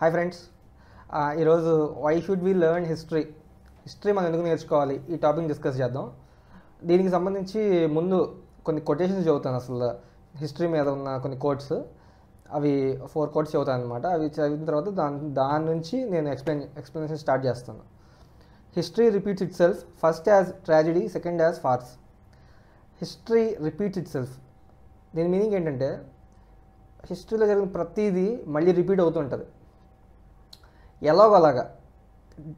Hi friends, ఈరోజు why should we learn history మనం ఎందుకు నేర్చుకోవాలి ఈ టాపిక్ డిస్కస్ చేద్దాం. దీనికి సంబంధించి ముందు కొన్ని కొటేషన్స్ చదువుతాను. అసలు హిస్టరీ మీద ఉన్న కొన్ని కోట్స్, అవి 4 కోట్స్ చదువుతాను అనమాట. అవి చదివిన తర్వాత దాని నుంచి నేను ఎక్స్ప్లెనేషన్ స్టార్ట్ చేస్తాను. History repeats itself, first as tragedy, second as farce. History repeats it self, దీని మీనింగ్ ఏంటంటే హిస్టరీలో జరిగిన ప్రతిదీ మళ్ళీ రిపీట్ అవుతుంటుంది. ఎలాగోలాగా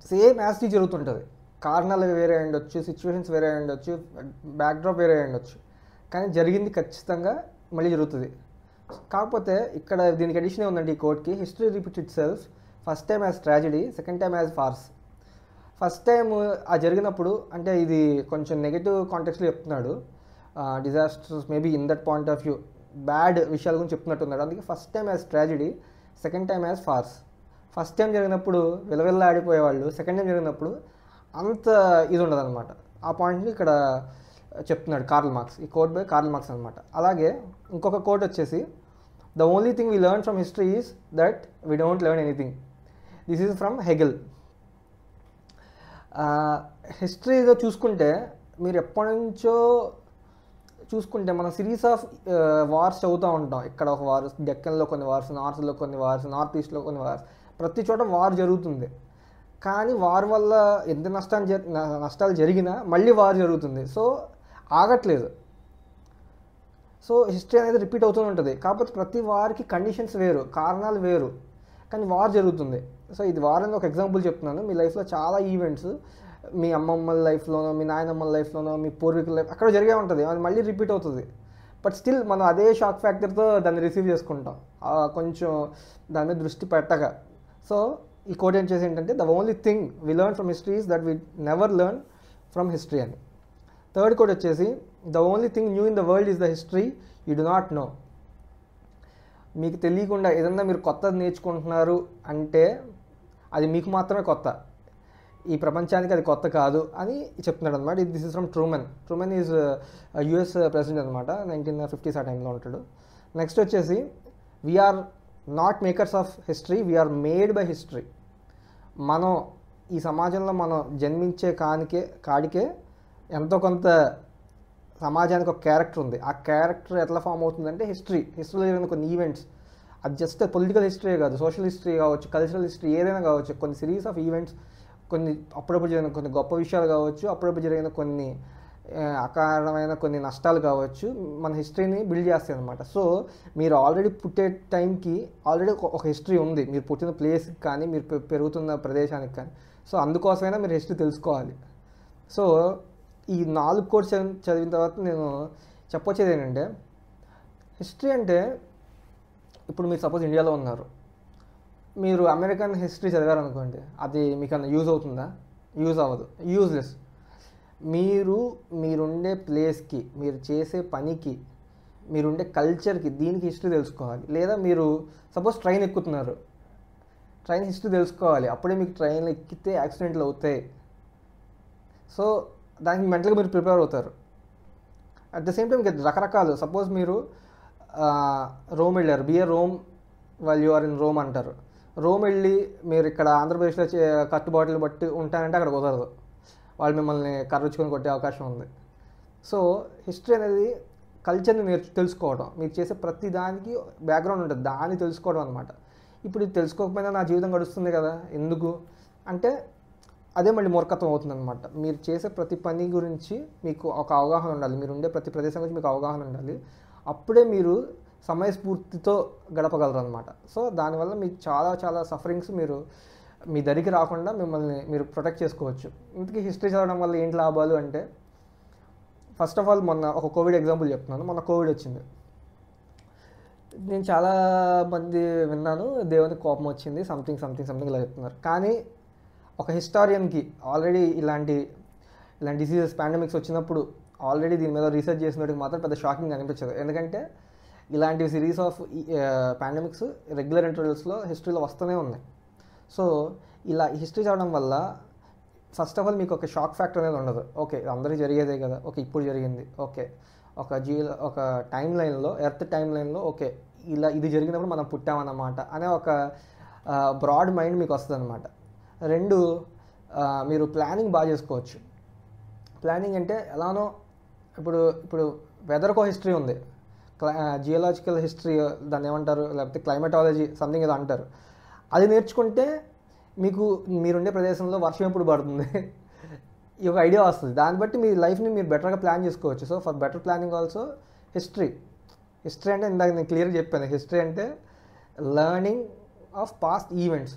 సేమ్ యాస్టీ జరుగుతుంటుంది. కారణాలు వేరే ఉండొచ్చు, సిచ్యువేషన్స్ వేరే ఉండొచ్చు, బ్యాక్డ్రాప్ వేరే ఉండొచ్చు, కానీ జరిగింది ఖచ్చితంగా మళ్ళీ జరుగుతుంది. కాకపోతే ఇక్కడ దీనికి ఎడిషన్ ఉందండి ఈ కోట్కి. History repeats itself, first time as tragedy, second time as farce. First time ఆ జరిగినప్పుడు, అంటే ఇది కొంచెం నెగిటివ్ కాంటెక్స్లో చెప్తున్నాడు, disasters maybe in that point of view, bad విషయాల గురించి చెప్తున్నట్టున్నాడు. అందుకే first time as tragedy, second time as farce. First time జరిగినప్పుడు విలవిల్లా ఆడిపోయేవాళ్ళు, సెకండ్ టైం జరిగినప్పుడు అంత ఇది ఉండదు అనమాట. ఆ పాయింట్ని ఇక్కడ చెప్తున్నాడు కార్ల్ మార్క్స్. ఈ కోట్ బై కార్ల్ మార్క్స్ అనమాట. అలాగే ఇంకొక కోట్ వచ్చేసి, the only thing we learn from history is that we don't learn anything. This is from Hegel. హిస్టరీలో చూసుకుంటే మీరు ఎప్పటి నుంచో చూసుకుంటే మనం సిరీస్ ఆఫ్ వార్స్ చదువుతూ ఉంటాం. ఇక్కడ ఒక వార్, డెక్కన్లో కొన్ని వార్స్, నార్త్లో కొన్ని వార్స్, నార్త్ ఈస్ట్లో కొన్ని వార్స్, ప్రతి చోట వార్ జరుగుతుంది. కానీ వార్ వల్ల ఎంత నష్టాలు జరిగినా మళ్ళీ వార్ జరుగుతుంది. సో ఆగట్లేదు. సో హిస్టరీ అనేది రిపీట్ అవుతూ ఉంటుంది. కాకపోతే ప్రతి వార్కి కండిషన్స్ వేరు, కారణాలు వేరు, కానీ వార్ జరుగుతుంది. సో ఇది వార్ అని ఒక ఎగ్జాంపుల్ చెప్తున్నాను. మీ లైఫ్లో చాలా ఈవెంట్స్, మీ అమ్మమ్మల లైఫ్లోనో, మీ నాయనమ్మల లైఫ్లోనో, మీ పూర్వీకుల లైఫ్ అక్కడ జరిగే ఉంటుంది. అది మళ్ళీ రిపీట్ అవుతుంది. బట్ స్టిల్ మనం అదే షాక్ ఫ్యాక్టర్తో దాన్ని రిసీవ్ చేసుకుంటాం, కొంచెం దాని మీద దృష్టి పెట్టగా. సో ఈ కోట్ ఏం చేసి ఏంటంటే, the only thing we learn from history is that we never learn from history అని. థర్డ్ కోట్ వచ్చేసి, the only thing new in the world is the history you do not know. మీకు తెలియకుండా ఏదన్నా మీరు కొత్తది నేర్చుకుంటున్నారు అంటే అది మీకు మాత్రమే కొత్త, ఈ ప్రపంచానికి అది కొత్త కాదు అని చెప్తున్నాడు అనమాట. This is from Truman. Truman is US president అనమాట, 1950s ఆ టైంలో ఉంటాడు. నెక్స్ట్ వచ్చేసి, we are not makers of history, we are made by history. మనం ఈ సమాజంలో మనం జన్మించే కాడికే ఎంతో కొంత సమాజానికి ఒక క్యారెక్టర్ ఉంది. ఆ క్యారెక్టర్ ఎట్లా ఫామ్ అవుతుందంటే హిస్టరీలో జరిగిన కొన్ని ఈవెంట్స్, అది జస్ట్ పొలిటికల్ హిస్టరీ కాదు, సోషల్ హిస్టరీ కావచ్చు, కల్చరల్ హిస్టరీ ఏదైనా కావచ్చు, కొన్ని సిరీస్ ఆఫ్ ఈవెంట్స్, కొన్ని అప్పుడప్పుడు జరిగిన కొన్ని గొప్ప విషయాలు కావచ్చు, అప్పుడప్పుడు జరిగిన కొన్ని అకారణమైన కొన్ని నష్టాలు కావచ్చు, మన హిస్టరీని బిల్డ్ చేస్తాయి అనమాట. సో మీరు ఆల్రెడీ పుట్టే టైంకి ఆల్రెడీ ఒక హిస్టరీ ఉంది, మీరు పుట్టిన ప్లేస్కి కానీ, మీరు పెరుగుతున్న ప్రదేశానికి కానీ. సో అందుకోసమైనా మీరు హిస్టరీ తెలుసుకోవాలి. సో ఈ 4 కోర్స్ చదివిన తర్వాత నేను చెప్పొచ్చేది ఏంటంటే, హిస్టరీ అంటే, ఇప్పుడు మీరు సపోజ్ ఇండియాలో ఉన్నారు, మీరు అమెరికన్ హిస్టరీ చదివారనుకోండి, అది మీకు అన్న యూజ్ అవుతుందా? యూజ్ అవ్వదు, యూజ్లెస్. మీరుండే ప్లేస్కి, మీరు చేసే పనికి, మీరుండే కల్చర్కి, దీనికి హిస్టరీ తెలుసుకోవాలి. లేదా మీరు సపోజ్ ట్రైన్ ఎక్కుతున్నారు, ట్రైన్ హిస్టరీ తెలుసుకోవాలి. అప్పుడే మీకు ట్రైన్ ఎక్కితే యాక్సిడెంట్లు అవుతాయి. సో దానికి మెంటల్గా మీరు ప్రిపేర్ అవుతారు. అట్ ద సేమ్ టైం రకరకాలు, సపోజ్ మీరు రోమ్ వెళ్ళారు, be a Rome while you are in Rome అంటారు. రోమ్ వెళ్ళి మీరు ఇక్కడ ఆంధ్రప్రదేశ్లో కట్టుబాట్లు బట్టి ఉంటానంటే అక్కడ కుదరదు, వాళ్ళు మిమ్మల్ని కర్రొచ్చుకొని కొట్టే అవకాశం ఉంది. సో హిస్టరీ అనేది కల్చర్ని తెలుసుకోవడం, మీరు చేసే ప్రతి దానికి బ్యాక్గ్రౌండ్ ఉంటుంది, దాన్ని తెలుసుకోవడం అనమాట. ఇప్పుడు ఇది తెలుసుకోకపోయినా నా జీవితం గడుస్తుంది కదా, ఎందుకు అంటే అదే మళ్ళీ మూర్ఖత్వం అవుతుంది అనమాట. మీరు చేసే ప్రతి పని గురించి మీకు ఒక అవగాహన ఉండాలి, మీరు ఉండే ప్రతి ప్రదేశం గురించి మీకు అవగాహన ఉండాలి. అప్పుడే మీరు సమయస్ఫూర్తితో గడపగలరు అనమాట. సో దానివల్ల మీకు చాలా చాలా సఫరింగ్స్ మీరు మీ దరికి రాకుండా మిమ్మల్ని మీరు ప్రొటెక్ట్ చేసుకోవచ్చు. ఇంతకీ హిస్టరీ చదవడం వల్ల ఏంటి లాభాలు అంటే, ఫస్ట్ ఆఫ్ ఆల్ మొన్న ఒక కోవిడ్ ఎగ్జాంపుల్ చెప్తున్నాను. మొన్న కోవిడ్ వచ్చింది, నేను చాలా మంది విన్నాను, దేవునికి కోపం వచ్చింది, సంథింగ్ ఇలా చెప్తున్నారు. కానీ ఒక హిస్టారియన్కి ఆల్రెడీ ఇలాంటి డిసీజెస్, పాండమిక్స్ వచ్చినప్పుడు ఆల్రెడీ దీని మీద రీసెర్చ్ చేసినట్టుకు మాత్రం పెద్ద షాకింగ్ అనిపించదు. ఎందుకంటే ఇలాంటి సిరీస్ ఆఫ్ పాండమిక్స్ రెగ్యులర్ ఇంటర్వెల్స్లో హిస్టరీలో వస్తూనే ఉన్నాయి. సో ఇలా హిస్టరీ చదవడం వల్ల ఫస్ట్ ఆఫ్ ఆల్ మీకు ఒక షాక్ ఫ్యాక్టర్ అనేది ఉండదు. ఓకే అందరికీ జరిగేదే కదా, ఓకే ఇప్పుడు జరిగింది, ఓకే ఒక టైం లైన్లో, ఎర్త్ టైం లైన్లో ఓకే ఇలా ఇది జరిగినప్పుడు మనం పుట్టామన్నమాట అనే ఒక బ్రాడ్ మైండ్ మీకు వస్తుంది అనమాట. రెండు, మీరు ప్లానింగ్ బాగా చేసుకోవచ్చు. ప్లానింగ్ అంటే ఎలానో ఇప్పుడు ఇప్పుడు వెదర్కో హిస్టరీ ఉంది, జియోలాజికల్ హిస్టరీ దాన్ని ఏమంటారు, లేకపోతే క్లైమటాలజీ సంథింగ్ ఏదో అంటారు. అది నేర్చుకుంటే మీకు మీరుండే ప్రదేశంలో వర్షం ఎప్పుడు పడుతుంది ఈ ఒక ఐడియా వస్తుంది. దాన్ని బట్టి మీ లైఫ్ని మీరు బెటర్గా ప్లాన్ చేసుకోవచ్చు. So for better planning also history అంటే ఇందాక నేను క్లియర్గా చెప్పాను, హిస్టరీ అంటే లర్నింగ్ ఆఫ్ పాస్ట్ ఈవెంట్స్,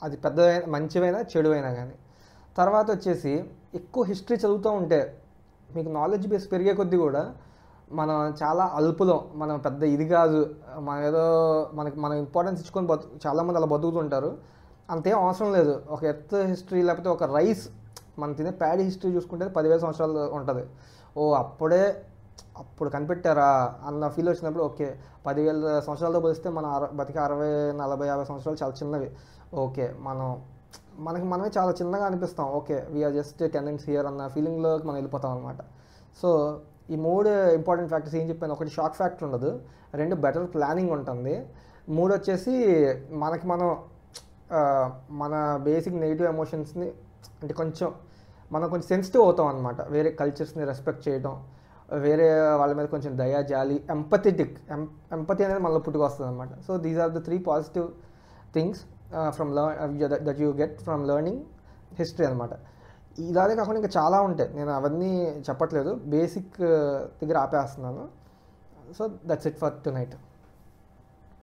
అది పెద్దవైనా మంచివైనా చెడువైనా కానీ. తర్వాత వచ్చేసి ఎక్కువ హిస్టరీ చదువుతూ ఉంటే మీకు నాలెడ్జ్ బేస్ పెరిగే కొద్దీ కూడా మనం చాలా అల్పులో, మనం పెద్ద ఇది కాదు, మనం ఏదో మనం ఇంపార్టెన్స్ ఇచ్చుకొని చాలామంది అలా బతుకుతుంటారు. అంతేం అవసరం లేదు. ఒక ఎర్త్ హిస్టరీ లేకపోతే ఒక రైస్, మనం తినే ప్యాడీ హిస్టరీ చూసుకుంటే 10,000 సంవత్సరాలు ఉంటుంది. అప్పుడు కనిపెట్టారా అన్న ఫీల్ వచ్చినప్పుడు ఓకే, 10,000 సంవత్సరాలతో పోలిస్తే మన బతికి 60, 40, 50 సంవత్సరాలు చాలా చిన్నవి. ఓకే, మనమే చాలా చిన్నగా అనిపిస్తాం. Okay, we are just tenants here అన్న ఫీలింగ్లోకి మనం వెళ్ళిపోతాం అనమాట. సో ఈ 3 ఇంపార్టెంట్ ఫ్యాక్టర్స్ ఏం చెప్పాను, ఒకటి షాక్ ఫ్యాక్టర్ ఉండదు, 2 బెటర్ ప్లానింగ్ ఉంటుంది, 3 వచ్చేసి మనం మన బేసిక్ నెగిటివ్ ఎమోషన్స్ని అంటే మనం కొంచెం సెన్సిటివ్ అవుతాం అనమాట. వేరే కల్చర్స్ని రెస్పెక్ట్ చేయడం, వేరే వాళ్ళ మీద కొంచెం దయా, జాలి, ఎంపతి అనేది మనలో పుట్టుకొస్తుంది అనమాట. So these are the 3 positive things from that you get from learning history అనమాట. ఇలాగే కాకుండా ఇంకా చాలా ఉంటాయి, నేను అవన్నీ చెప్పట్లేదు, బేసిక్ దగ్గర ఆపేస్తున్నాను. So that's it for tonight.